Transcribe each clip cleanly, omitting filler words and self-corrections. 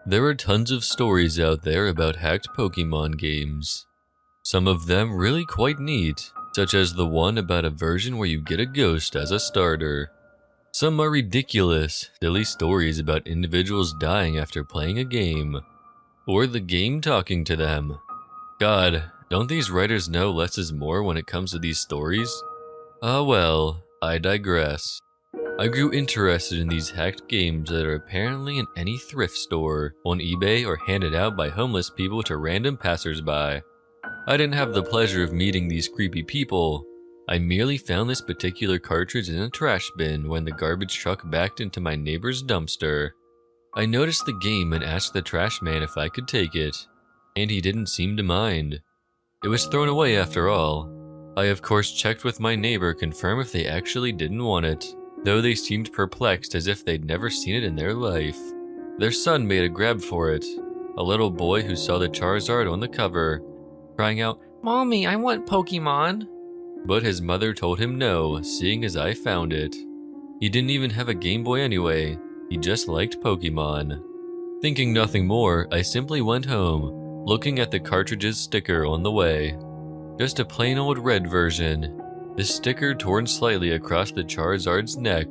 There are tons of stories out there about hacked Pokemon games. Some of them really quite neat, such as the one about a version where you get a ghost as a starter. Some are ridiculous, silly stories about individuals dying after playing a game, or the game talking to them. God, don't these writers know less is more when it comes to these stories? Ah well, I digress. I grew interested in these hacked games that are apparently in any thrift store, on eBay, or handed out by homeless people to random passersby. I didn't have the pleasure of meeting these creepy people. I merely found this particular cartridge in a trash bin when the garbage truck backed into my neighbor's dumpster. I noticed the game and asked the trash man if I could take it, and he didn't seem to mind. It was thrown away after all. I of course checked with my neighbor to confirm if they actually didn't want it, though they seemed perplexed as if they'd never seen it in their life. Their son made a grab for it, a little boy who saw the Charizard on the cover, crying out, "Mommy, I want Pokemon!" But his mother told him no, seeing as I found it. He didn't even have a Game Boy anyway, he just liked Pokemon. Thinking nothing more, I simply went home, looking at the cartridge's sticker on the way. Just a plain old red version. The sticker torn slightly across the Charizard's neck,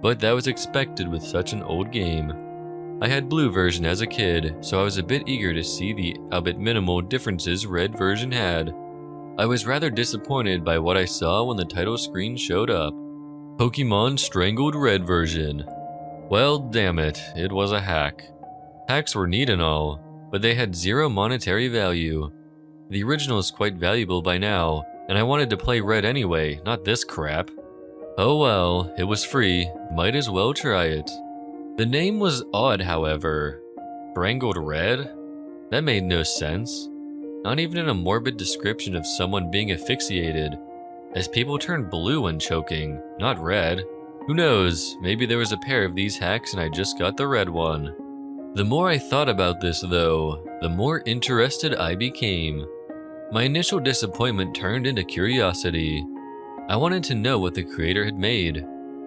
but that was expected with such an old game. I had blue version as a kid, so I was a bit eager to see the albeit minimal differences red version had. I was rather disappointed by what I saw when the title screen showed up. Pokemon Strangled Red version. Well, damn it, it was a hack. Hacks were neat and all, but they had zero monetary value. The original is quite valuable by now, and I wanted to play Red anyway, not this crap. Oh well, it was free, might as well try it. The name was odd, however. Strangled Red? That made no sense. Not even in a morbid description of someone being asphyxiated, as people turn blue when choking, not red. Who knows, maybe there was a pair of these hacks and I just got the red one. The more I thought about this though, the more interested I became. My initial disappointment turned into curiosity. I wanted to know what the creator had made,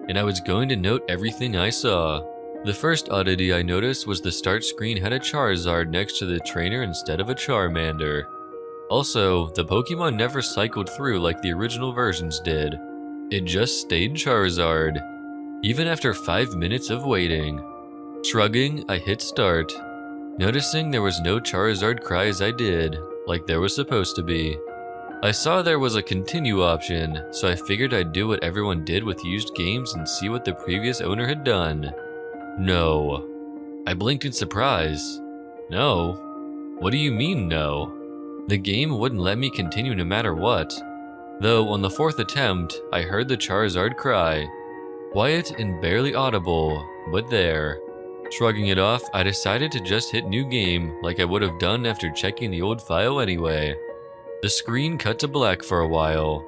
and I was going to note everything I saw. The first oddity I noticed was the start screen had a Charizard next to the trainer instead of a Charmander. Also, the Pokemon never cycled through like the original versions did. It just stayed Charizard, even after 5 minutes of waiting. Shrugging, I hit start, noticing there was no Charizard cry as I did, like there was supposed to be. I saw there was a continue option, so I figured I'd do what everyone did with used games and see what the previous owner had done. No. I blinked in surprise. No? What do you mean no? The game wouldn't let me continue no matter what. Though on the 4th attempt, I heard the Charizard cry. Quiet and barely audible, but there. Shrugging it off, I decided to just hit new game like I would have done after checking the old file anyway. The screen cut to black for a while.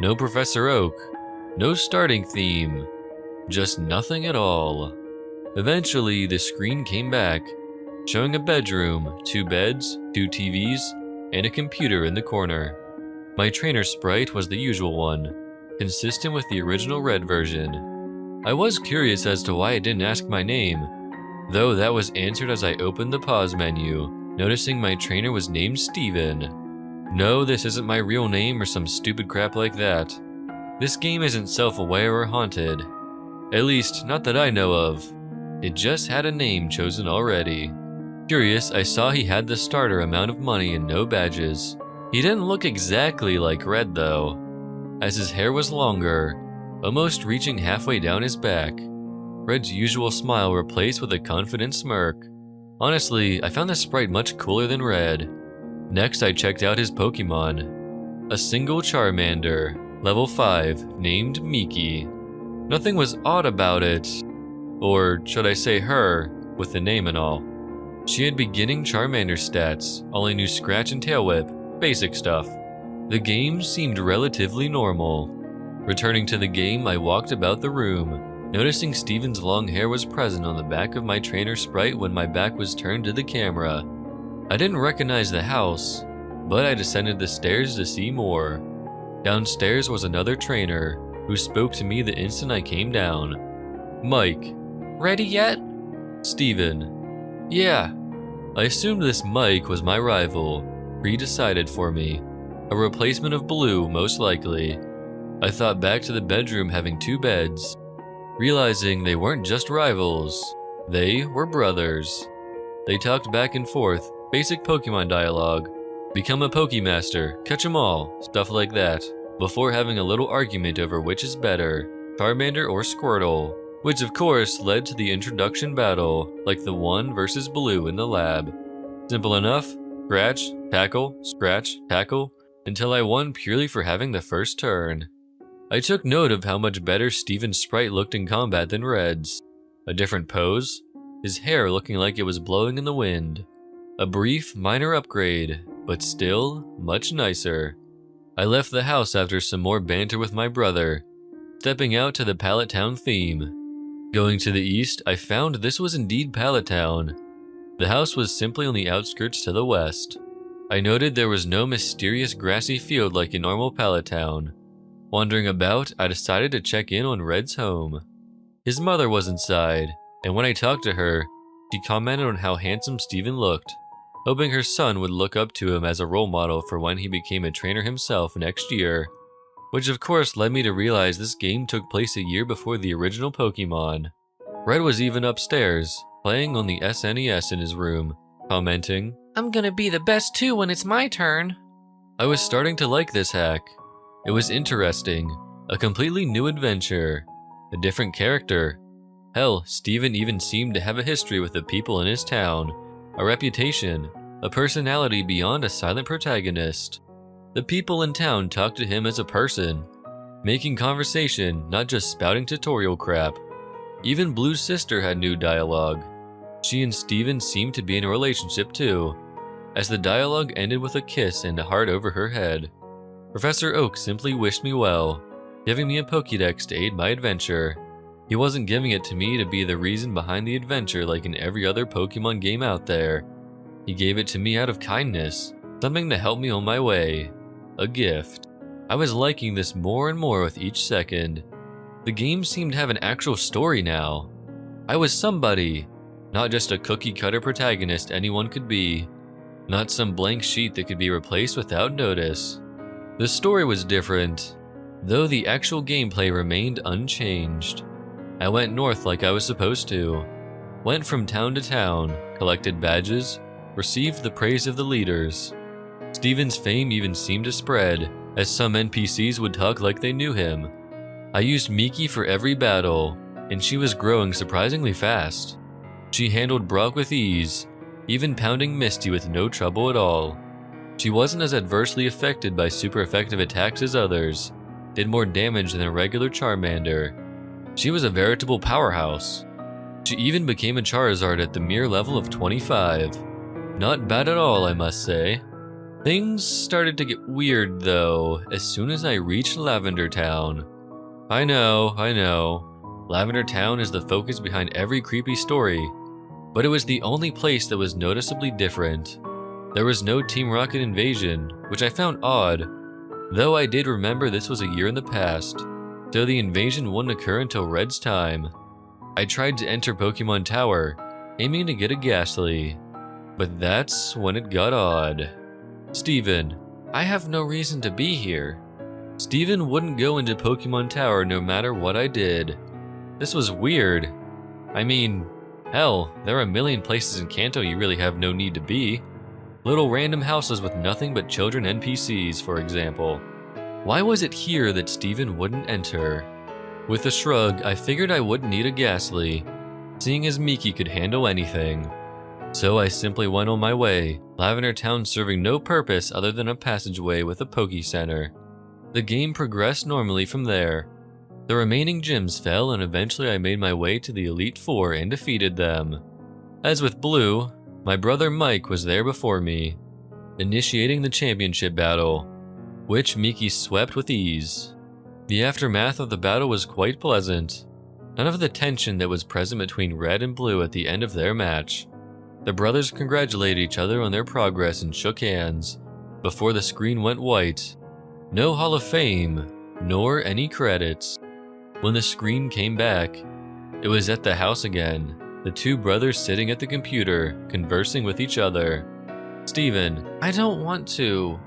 No Professor Oak. No starting theme. Just nothing at all. Eventually, the screen came back, showing a bedroom, 2 beds, 2 TVs, and a computer in the corner. My trainer sprite was the usual one, consistent with the original red version. I was curious as to why it didn't ask my name, though that was answered as I opened the pause menu, noticing my trainer was named Steven. No, this isn't my real name or some stupid crap like that. This game isn't self-aware or haunted. At least, not that I know of. It just had a name chosen already. Curious, I saw he had the starter amount of money and no badges. He didn't look exactly like Red though, as his hair was longer, almost reaching halfway down his back. Red's usual smile replaced with a confident smirk. Honestly, I found the sprite much cooler than Red. Next, I checked out his Pokemon. A single Charmander, level 5, named Miki. Nothing was odd about it. Or should I say her, with the name and all. She had beginning Charmander stats, only knew Scratch and Tail Whip, basic stuff. The game seemed relatively normal. Returning to the game, I walked about the room, noticing Steven's long hair was present on the back of my trainer sprite when my back was turned to the camera. I didn't recognize the house, but I descended the stairs to see more. Downstairs was another trainer, who spoke to me the instant I came down. Mike. Ready yet? Steven. Yeah. I assumed this Mike was my rival, pre-decided for me. A replacement of Blue, most likely. I thought back to the bedroom having 2 beds, realizing they weren't just rivals, they were brothers. They talked back and forth, basic Pokemon dialogue. Become a Pokemaster, catch 'em all, stuff like that, before having a little argument over which is better, Charmander or Squirtle, which of course led to the introduction battle, like the one versus Blue in the lab. Simple enough, scratch, tackle, until I won purely for having the first turn. I took note of how much better Steven's sprite looked in combat than Red's. A different pose, his hair looking like it was blowing in the wind. A brief, minor upgrade, but still much nicer. I left the house after some more banter with my brother, stepping out to the Pallet Town theme. Going to the east, I found this was indeed Pallet Town. The house was simply on the outskirts to the west. I noted there was no mysterious grassy field like in normal Pallet Town. Wandering about, I decided to check in on Red's home. His mother was inside, and when I talked to her, she commented on how handsome Steven looked, hoping her son would look up to him as a role model for when he became a trainer himself next year. Which of course led me to realize this game took place a year before the original Pokemon. Red was even upstairs, playing on the SNES in his room, commenting, "I'm gonna be the best too when it's my turn." I was starting to like this hack. It was interesting, a completely new adventure, a different character. Hell, Steven even seemed to have a history with the people in his town, a reputation, a personality beyond a silent protagonist. The people in town talked to him as a person, making conversation, not just spouting tutorial crap. Even Blue's sister had new dialogue. She and Steven seemed to be in a relationship too, as the dialogue ended with a kiss and a heart over her head. Professor Oak simply wished me well, giving me a Pokédex to aid my adventure. He wasn't giving it to me to be the reason behind the adventure like in every other Pokemon game out there. He gave it to me out of kindness, something to help me on my way. A gift. I was liking this more and more with each second. The game seemed to have an actual story now. I was somebody, not just a cookie-cutter protagonist anyone could be. Not some blank sheet that could be replaced without notice. The story was different, though the actual gameplay remained unchanged. I went north like I was supposed to. Went from town to town, collected badges, received the praise of the leaders. Steven's fame even seemed to spread, as some NPCs would talk like they knew him. I used Miki for every battle, and she was growing surprisingly fast. She handled Brock with ease, even pounding Misty with no trouble at all. She wasn't as adversely affected by super effective attacks as others, did more damage than a regular Charmander. She was a veritable powerhouse. She even became a Charizard at the mere level of 25. Not bad at all, I must say. Things started to get weird though, as soon as I reached Lavender Town. I know. Lavender Town is the focus behind every creepy story, but it was the only place that was noticeably different. There was no Team Rocket invasion, which I found odd, though I did remember this was a year in the past, so the invasion wouldn't occur until Red's time. I tried to enter Pokemon Tower, aiming to get a Ghastly, but that's when it got odd. Steven, I have no reason to be here. Steven wouldn't go into Pokemon Tower no matter what I did. This was weird. I mean, hell, there are a million places in Kanto you really have no need to be. Little random houses with nothing but children NPCs, for example. Why was it here that Steven wouldn't enter? With a shrug, I figured I wouldn't need a Ghastly, seeing as Miki could handle anything. So I simply went on my way, Lavender Town serving no purpose other than a passageway with a Poke Center. The game progressed normally from there. The remaining gyms fell and eventually I made my way to the Elite Four and defeated them. As with Blue, my brother Mike was there before me, initiating the championship battle, which Miki swept with ease. The aftermath of the battle was quite pleasant. None of the tension that was present between Red and Blue at the end of their match. The brothers congratulated each other on their progress and shook hands, before the screen went white. No Hall of Fame, nor any credits. When the screen came back, it was at the house again, The two brothers sitting at the computer, conversing with each other. Steven, I don't want to.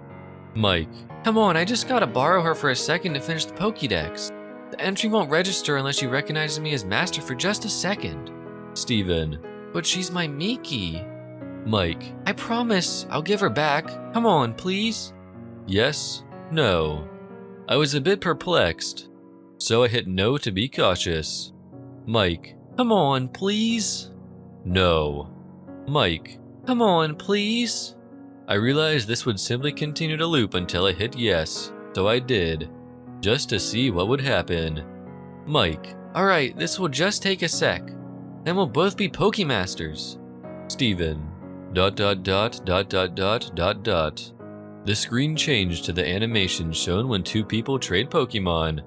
Mike, come on, I just gotta borrow her for a second to finish the Pokédex. The entry won't register unless she recognizes me as master for just a second. Steven, but she's my Miki. Mike, I promise I'll give her back. Come on, please. Yes, no. I was a bit perplexed, so I hit no to be cautious. Mike, come on, please. No. Mike, come on, please. I realized this would simply continue to loop until I hit yes, so I did, just to see what would happen. Mike, alright, this will just take a sec. Then we'll both be Pokemasters. Steven, ... The screen changed to the animation shown when two people trade Pokemon,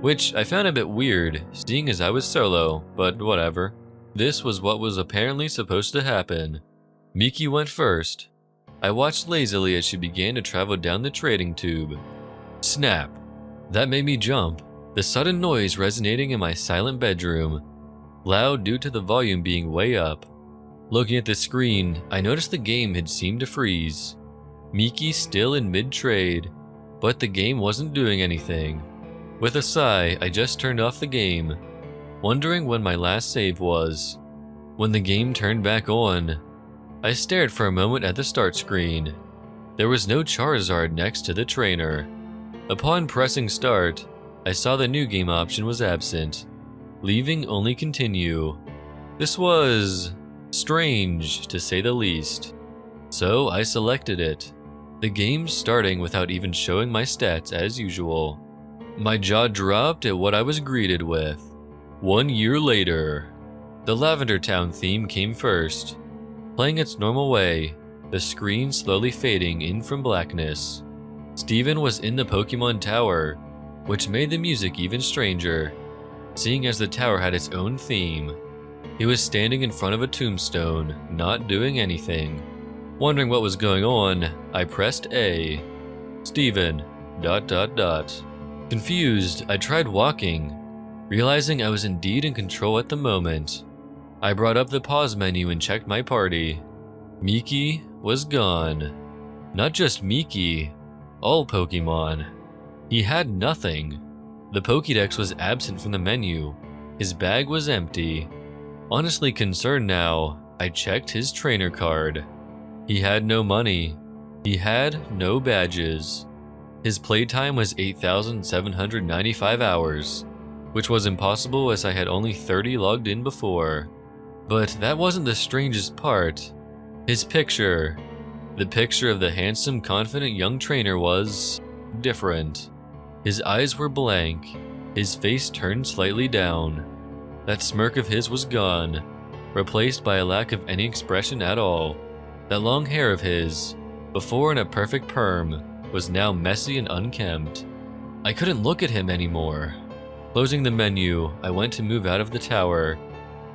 which I found a bit weird, seeing as I was solo, but whatever. This was what was apparently supposed to happen. Miki went first. I watched lazily as she began to travel down the trading tube. Snap! That made me jump, the sudden noise resonating in my silent bedroom, loud due to the volume being way up. Looking at the screen, I noticed the game had seemed to freeze. Miki still in mid-trade, but the game wasn't doing anything. With a sigh, I just turned off the game, wondering when my last save was. When the game turned back on, I stared for a moment at the start screen. There was no Charizard next to the trainer. Upon pressing start, I saw the new game option was absent, leaving only continue. This was strange, to say the least. So I selected it. The game starting without even showing my stats as usual. My jaw dropped at what I was greeted with. 1 year later. The Lavender Town theme came first, playing its normal way, the screen slowly fading in from blackness. Steven was in the Pokemon Tower, which made the music even stranger, seeing as the tower had its own theme. He was standing in front of a tombstone, not doing anything. Wondering what was going on, I pressed A. Steven, ... Confused, I tried walking, realizing I was indeed in control at the moment. I brought up the pause menu and checked my party. Miki was gone. Not just Miki, all Pokemon. He had nothing. The Pokédex was absent from the menu. His bag was empty. Honestly concerned now, I checked his trainer card. He had no money. He had no badges. His playtime was 8,795 hours, which was impossible as I had only 30 logged in before. But that wasn't the strangest part. His picture. The picture of the handsome, confident young trainer was different. His eyes were blank, his face turned slightly down. That smirk of his was gone, replaced by a lack of any expression at all. That long hair of his, before in a perfect perm, was now messy and unkempt. I couldn't look at him anymore. Closing the menu, I went to move out of the tower,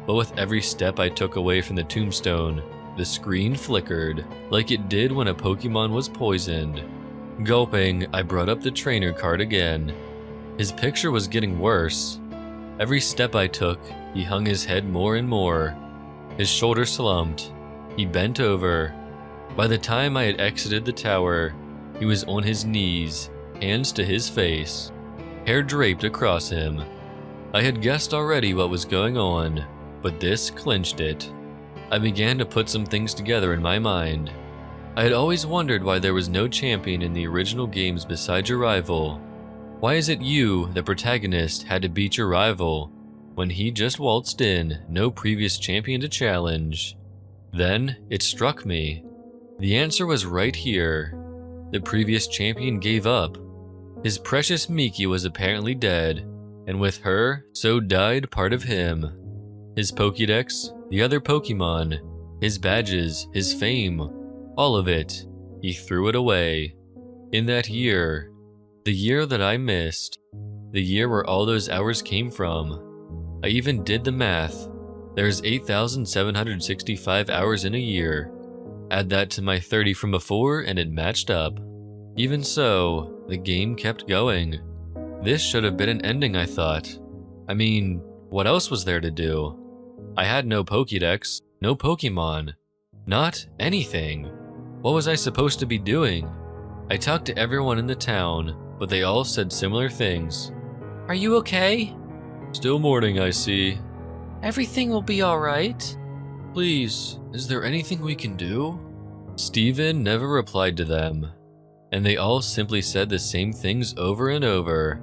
but with every step I took away from the tombstone, the screen flickered, like it did when a Pokemon was poisoned. Gulping, I brought up the trainer card again. His picture was getting worse. Every step I took, he hung his head more and more. His shoulder slumped. He bent over. By the time I had exited the tower, he was on his knees, hands to his face, hair draped across him. I had guessed already what was going on, but this clinched it. I began to put some things together in my mind. I had always wondered why there was no champion in the original games besides your rival. Why is it you, the protagonist, had to beat your rival, when he just waltzed in, no previous champion to challenge? Then, it struck me. The answer was right here. The previous champion gave up. His precious Miki was apparently dead, and with her, so died part of him. His Pokédex, the other Pokemon, his badges, his fame, all of it, he threw it away. In that year, the year that I missed, the year where all those hours came from. I even did the math. There's 8,765 hours in a year. Add that to my 30 from before and it matched up. Even so, the game kept going. This should have been an ending, I thought. I mean, what else was there to do? I had no Pokédex, no Pokemon, not anything. What was I supposed to be doing? I talked to everyone in the town, but they all said similar things. Are you okay? Still mourning, I see. Everything will be alright. Please, is there anything we can do? Steven never replied to them, and they all simply said the same things over and over.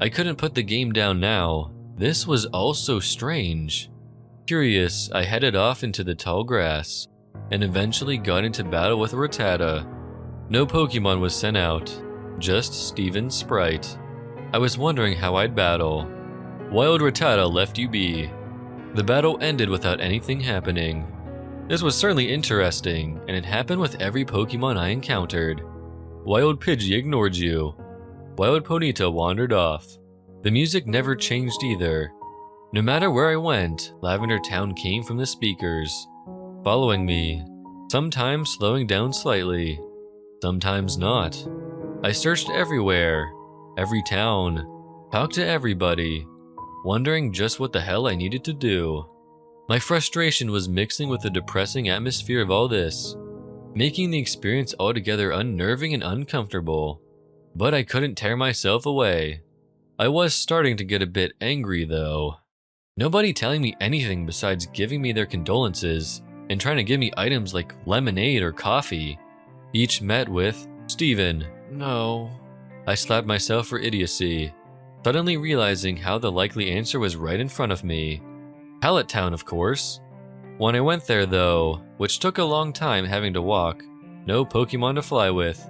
I couldn't put the game down now. This was all so strange. Curious, I headed off into the tall grass, and eventually got into battle with a Rattata. No Pokemon was sent out, just Steven's sprite. I was wondering how I'd battle. Wild Rattata left you be. The battle ended without anything happening. This was certainly interesting, and it happened with every Pokemon I encountered. Wild Pidgey ignored you. Wild Ponyta wandered off. The music never changed either. No matter where I went, Lavender Town came from the speakers, following me, sometimes slowing down slightly, sometimes not. I searched everywhere, every town, talked to everybody, wondering just what the hell I needed to do. My frustration was mixing with the depressing atmosphere of all this, making the experience altogether unnerving and uncomfortable. But I couldn't tear myself away. I was starting to get a bit angry though. Nobody telling me anything besides giving me their condolences and trying to give me items like lemonade or coffee. Each met with, Steven, no. I slapped myself for idiocy, suddenly realizing how the likely answer was right in front of me. Pallet Town, of course. When I went there though, which took a long time having to walk, no Pokemon to fly with,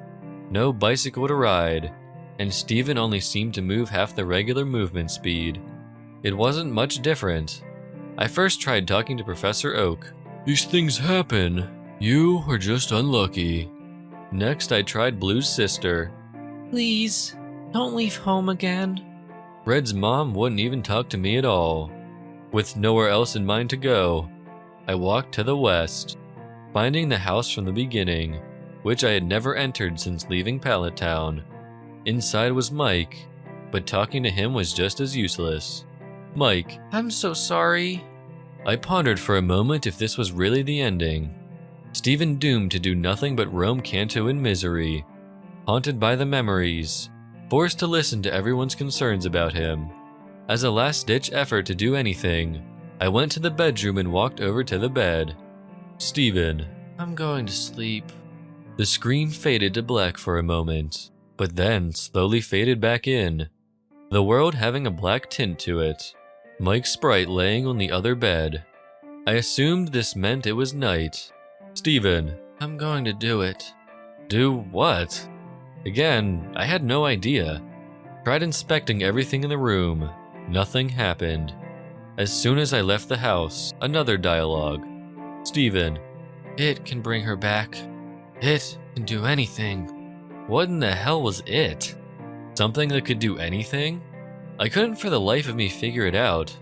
no bicycle to ride, and Steven only seemed to move half the regular movement speed. It wasn't much different. I first tried talking to Professor Oak. These things happen. You are just unlucky. Next, I tried Blue's sister. Please, don't leave home again. Red's mom wouldn't even talk to me at all. With nowhere else in mind to go, I walked to the west, finding the house from the beginning, which I had never entered since leaving Pallet Town. Inside was Mike, but talking to him was just as useless. Mike, I'm so sorry. I pondered for a moment if this was really the ending. Steven doomed to do nothing but roam Kanto in misery, haunted by the memories, forced to listen to everyone's concerns about him. As a last-ditch effort to do anything, I went to the bedroom and walked over to the bed. Steven, I'm going to sleep. The screen faded to black for a moment, but then slowly faded back in, the world having a black tint to it. Mike's sprite laying on the other bed. I assumed this meant it was night. Steven, I'm going to do it. Do what? Again, I had no idea. Tried inspecting everything in the room. Nothing happened. As soon as I left the house, another dialogue. Steven, it can bring her back. It can do anything. What in the hell was it? Something that could do anything? I couldn't for the life of me figure it out.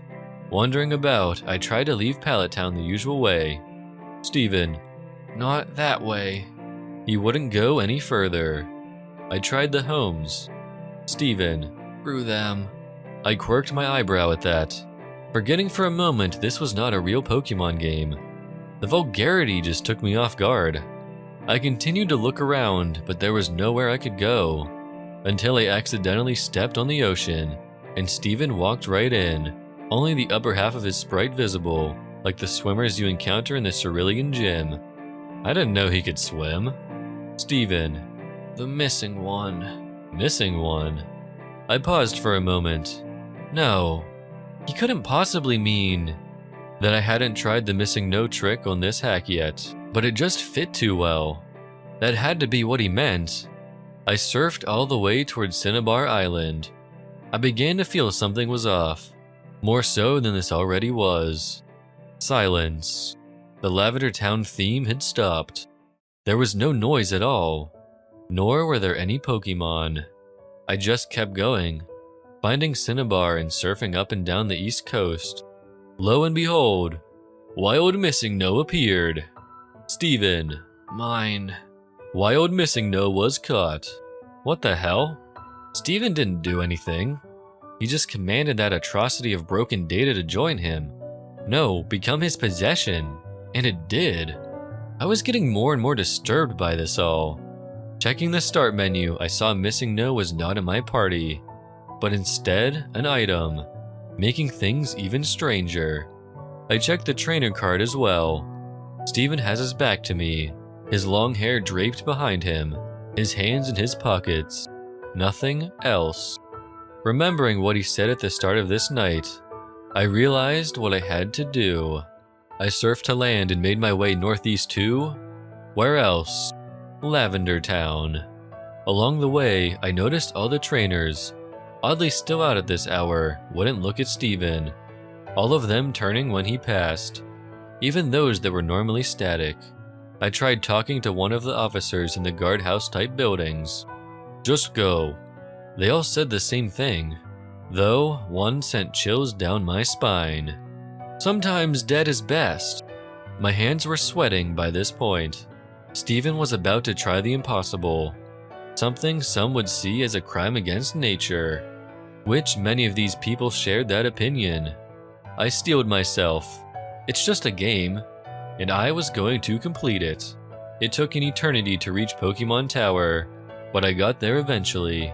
Wandering about, I tried to leave Pallet Town the usual way. Steven, not that way. He wouldn't go any further. I tried the homes. Steven, through them. I quirked my eyebrow at that, forgetting for a moment this was not a real Pokemon game. The vulgarity just took me off guard. I continued to look around, but there was nowhere I could go, until I accidentally stepped on the ocean, and Steven walked right in, only the upper half of his sprite visible, like the swimmers you encounter in the Cerulean Gym. I didn't know he could swim. Steven, the missing one. Missing one? I paused for a moment. No, he couldn't possibly mean that I hadn't tried the missing no trick on this hack yet, but it just fit too well. That had to be what he meant. I surfed all the way towards Cinnabar Island. I began to feel something was off, more so than this already was. Silence. The Lavender Town theme had stopped. There was no noise at all, nor were there any Pokemon. I just kept going, finding Cinnabar and surfing up and down the east coast. Lo and behold, Wild Missing No appeared. Steven, mine. Wild Missing No was caught. What the hell? Steven didn't do anything. He just commanded that atrocity of broken data to join him. No, become his possession. And it did. I was getting more and more disturbed by this all. Checking the start menu, I saw Missing No was not in my party, but instead an item, making things even stranger. I checked the trainer card as well. Steven has his back to me, his long hair draped behind him, his hands in his pockets. Nothing else. Remembering what he said at the start of this night, I realized what I had to do. I surfed to land and made my way northeast to… where else? Lavender Town. Along the way, I noticed all the trainers, oddly still out at this hour, wouldn't look at Steven. All of them turning when he passed, even those that were normally static. I tried talking to one of the officers in the guardhouse type buildings. Just go. They all said the same thing, though one sent chills down my spine. Sometimes dead is best. My hands were sweating by this point. Steven was about to try the impossible, something some would see as a crime against nature, which many of these people shared that opinion. I steeled myself. It's just a game, and I was going to complete it. It took an eternity to reach Pokemon Tower, but I got there eventually.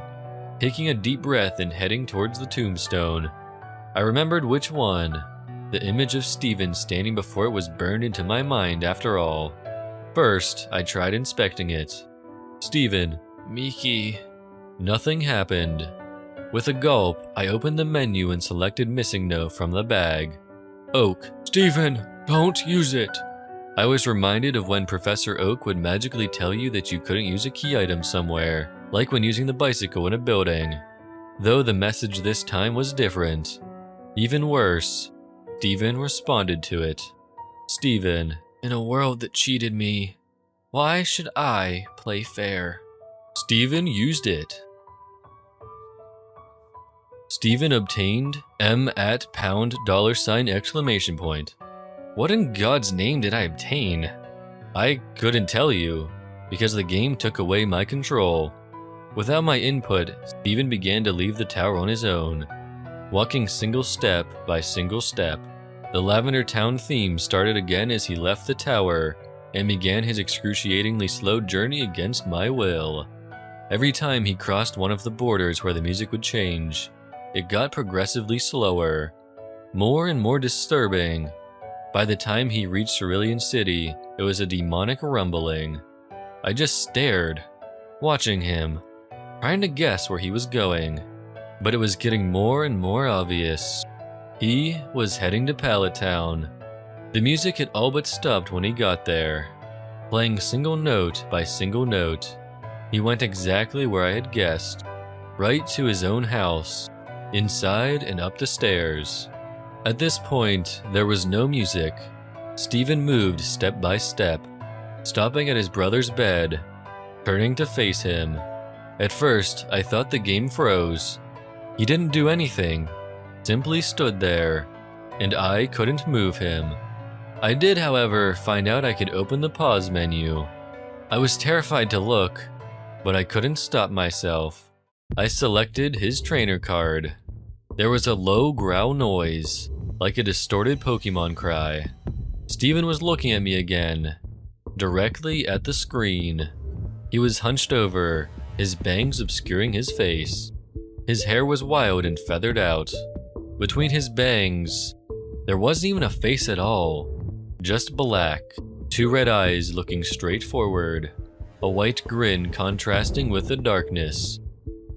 Taking a deep breath and heading towards the tombstone, I remembered which one. The image of Steven standing before it was burned into my mind after all. First, I tried inspecting it. Steven, Miki. Nothing happened. With a gulp, I opened the menu and selected Missing No from the bag. Oak. Steven, don't use it. I was reminded of when Professor Oak would magically tell you that you couldn't use a key item somewhere, like when using the bicycle in a building. Though the message this time was different. Even worse, Steven responded to it. Steven, in a world that cheated me, why should I play fair? Steven used it. Steven obtained M at $! What in God's name did I obtain? I couldn't tell you, because the game took away my control. Without my input, Steven began to leave the tower on his own, walking single step by single step. The Lavender Town theme started again as he left the tower and began his excruciatingly slow journey against my will. Every time he crossed one of the borders where the music would change, it got progressively slower, more and more disturbing. By the time he reached Cerulean City, it was a demonic rumbling. I just stared, watching him, trying to guess where he was going. But it was getting more and more obvious. He was heading to Pallet Town. The music had all but stopped when he got there, playing single note by single note. He went exactly where I had guessed, right to his own house, inside and up the stairs. At this point, there was no music. Steven moved step by step, stopping at his brother's bed, turning to face him. At first, I thought the game froze. He didn't do anything, simply stood there, and I couldn't move him. I did, however, find out I could open the pause menu. I was terrified to look, but I couldn't stop myself. I selected his trainer card. There was a low growl noise, like a distorted Pokemon cry. Steven was looking at me again, directly at the screen. He was hunched over, his bangs obscuring his face. His hair was wild and feathered out. Between his bangs, there wasn't even a face at all, just black, two red eyes looking straight forward, a white grin contrasting with the darkness.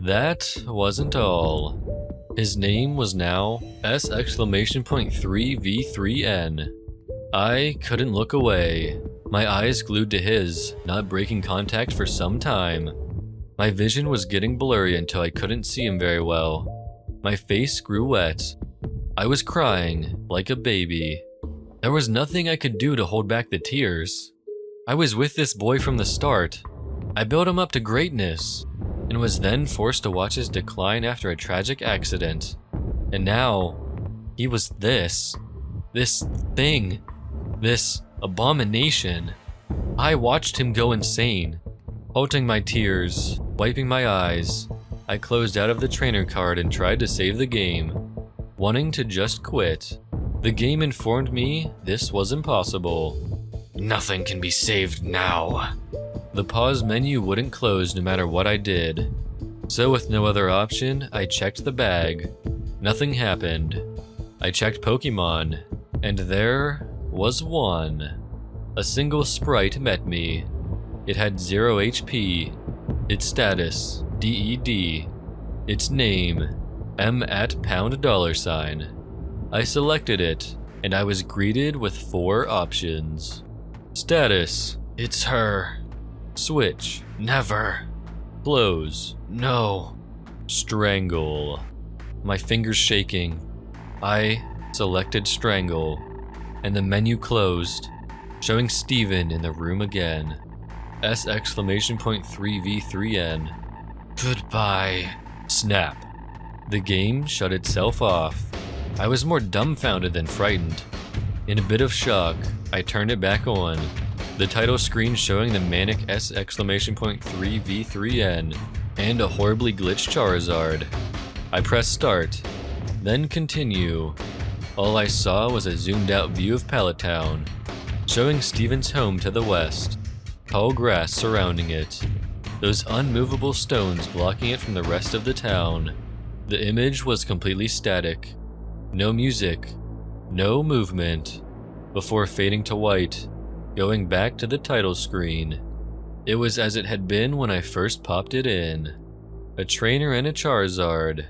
That wasn't all. His name was now S!3V3N. I couldn't look away, my eyes glued to his, not breaking contact for some time. My vision was getting blurry until I couldn't see him very well. My face grew wet. I was crying like a baby. There was nothing I could do to hold back the tears. I was with this boy from the start. I built him up to greatness, and was then forced to watch his decline after a tragic accident. And now, he was this thing, this abomination. I watched him go insane, halting my tears, wiping my eyes. I closed out of the trainer card and tried to save the game, wanting to just quit. The game informed me this was impossible. Nothing can be saved now. The pause menu wouldn't close no matter what I did. So with no other option, I checked the bag. Nothing happened. I checked Pokemon, and there was one. A single sprite met me. It had 0 HP. Its status, DED. Its name, $. I selected it, and I was greeted with 4 options. Status, it's her. Switch, never. Close, no. Strangle. My fingers shaking. I selected Strangle, and the menu closed, showing Steven in the room again. S!3v3n. Goodbye. Snap. The game shut itself off. I was more dumbfounded than frightened. In a bit of shock, I turned it back on. The title screen showing the manic S!3v3n and a horribly glitched Charizard. I pressed start, then continue. All I saw was a zoomed out view of Pallet Town, showing Steven's home to the west, tall grass surrounding it, those unmovable stones blocking it from the rest of the town. The image was completely static. No music, no movement, before fading to white, going back to the title screen. It was as it had been when I first popped it in. A trainer and a Charizard.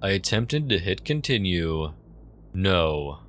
I attempted to hit continue. No.